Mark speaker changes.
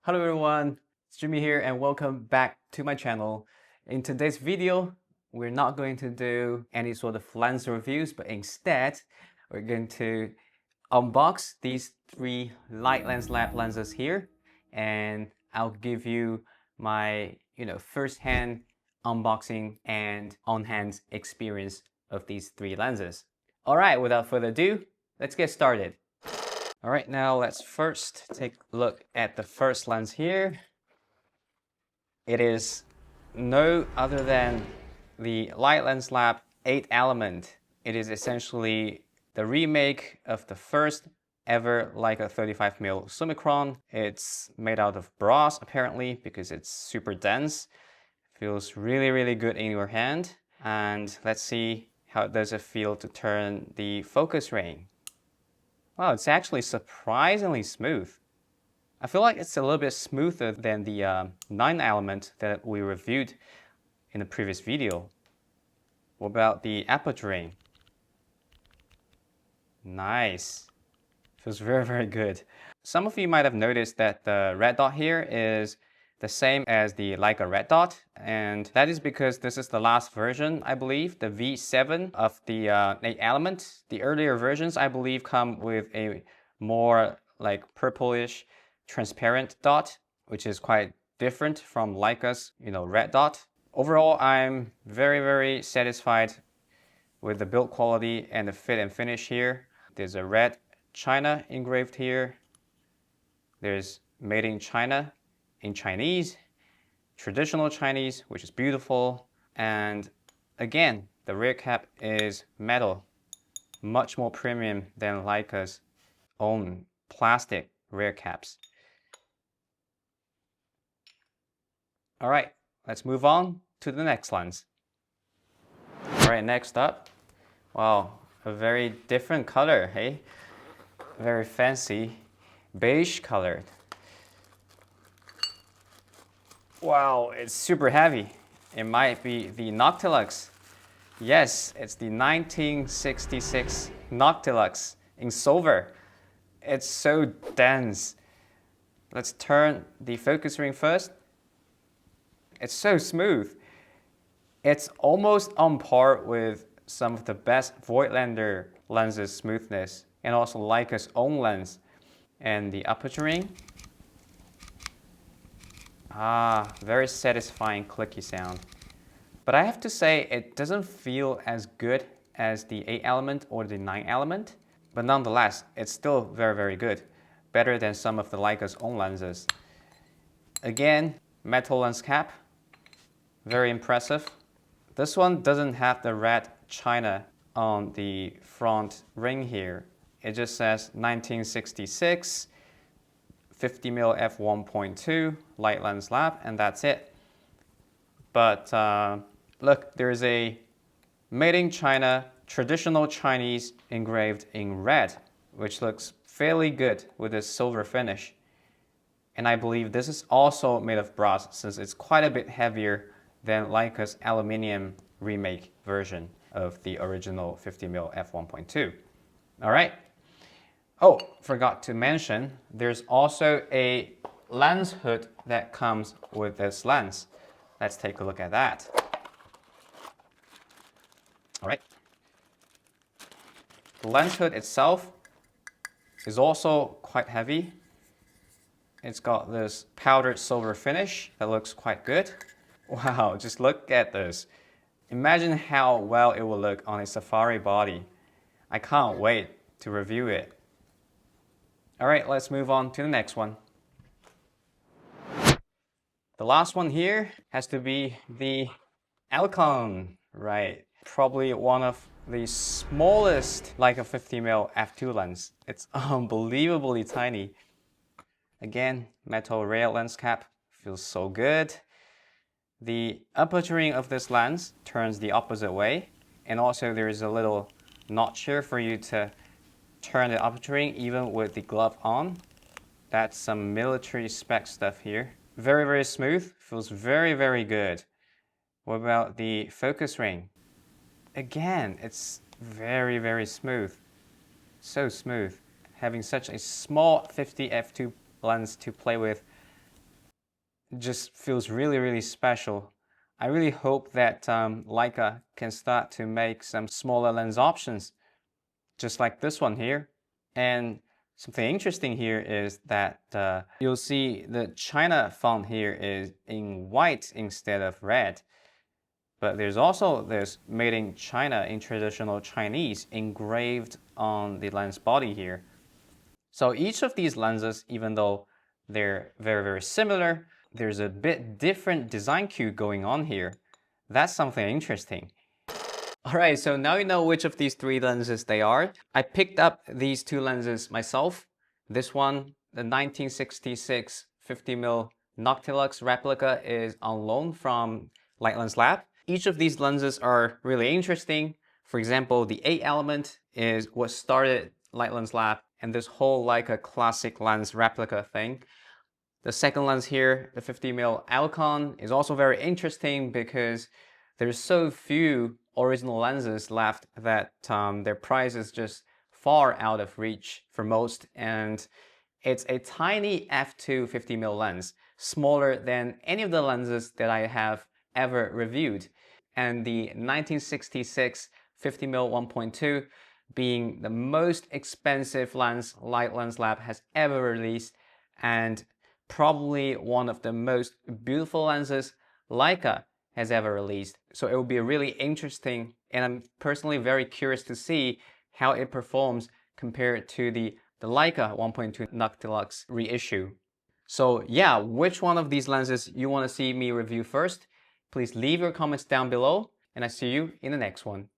Speaker 1: Hello everyone, it's Jimmy here and welcome back to my channel. In today's video, we're not going to do any sort of lens reviews, but instead we're going to unbox these three Light Lens Lab lenses here, and I'll give you my first-hand unboxing and on-hand experience of these three lenses. All right, without further ado, let's get started. All right, now let's first take a look at the first lens here. It is no other than the Light Lens Lab 8 element. It is essentially the remake of the first ever Leica 35mm Summicron. It's made out of brass apparently because it's super dense. Feels really good in your hand. And let's see how does it feel to turn the focus ring. Wow, it's actually surprisingly smooth. I feel like it's a little bit smoother than the 9 element that we reviewed in the previous video. What about the aperture ring? Nice. Feels very good. Some of you might have noticed that the red dot here is the same as the Leica red dot, and that is because this is the last version, I believe, the V7 of the 8 element. The earlier versions, I believe, come with a more like purplish transparent dot, which is quite different from Leica's red dot. Overall, I'm very satisfied with the build quality and the fit and finish here. There's a red China engraved here. There's made in China in Chinese, traditional Chinese, which is beautiful. And again, the rear cap is metal, much more premium than Leica's own plastic rear caps. All right, let's move on to the next lens. All right, next up, wow, a very different color, hey? Very fancy, beige colored. Wow, it's super heavy. It might be the Noctilux. Yes, it's the 1966 Noctilux in silver. It's so dense. Let's turn the focus ring first. It's so smooth. It's almost on par with some of the best Voigtlander lenses smoothness and also Leica's own lens. And the aperture ring. Very satisfying clicky sound. But I have to say it doesn't feel as good as the 8 element or the 9 element, but nonetheless, it's still very good. Better than some of the Leica's own lenses. Again, metal lens cap, very impressive. This one doesn't have the red China on the front ring here. It just says 1966 50mm f1.2 Light Lens Lab, and that's it. But look, there's a made in China traditional Chinese engraved in red, which looks fairly good with this silver finish. And I believe this is also made of brass since it's quite a bit heavier than Leica's aluminium remake version of the original 50mm f1.2. All right. Oh, forgot to mention, there's also a lens hood that comes with this lens. Let's take a look at that. All right. The lens hood itself is also quite heavy. It's got this powdered silver finish that looks quite good. Wow, just look at this. Imagine how well it will look on a safari body. I can't wait to review it. All right, let's move on to the next one. The last one here has to be the Elcan, right? Probably one of the smallest Leica 50mm f2 lens. It's unbelievably tiny. Again, metal rear lens cap, feels so good. The aperture ring of this lens turns the opposite way, and also there is a little notch here for you to turn the aperture ring even with the glove on. That's some military spec stuff here. Very smooth, feels very good. What about the focus ring? Again, it's very smooth. So smooth. Having such a small 50 f2 lens to play with just feels really, really special. I really hope that Leica can start to make some smaller lens options, just like this one here. And something interesting here is that you'll see the China font here is in white instead of red. But there's also this made in China in traditional Chinese engraved on the lens body here. So each of these lenses, even though they're very, very similar, there's a bit different design cue going on here. That's something interesting. Alright, so now you know which of these three lenses they are. I picked up these two lenses myself. This one, the 1966 50mm Noctilux replica, is on loan from Light Lens Lab. Each of these lenses are really interesting. For example, the 8 element is what started Light Lens Lab and this whole Leica classic lens replica thing. The second lens here, the 50mm Elcan, is also very interesting because there's so few original lenses left that their price is just far out of reach for most, and it's a tiny f2 50mm lens, smaller than any of the lenses that I have ever reviewed. And the 1966 50mm 1.2 being the most expensive lens Light Lens Lab has ever released, and probably one of the most beautiful lenses Leica has ever released. So it will be really interesting, and I'm personally very curious to see how it performs compared to the Leica 1.2 Noctilux reissue. So yeah, which one of these lenses you want to see me review first? Please leave your comments down below, and I see you in the next one.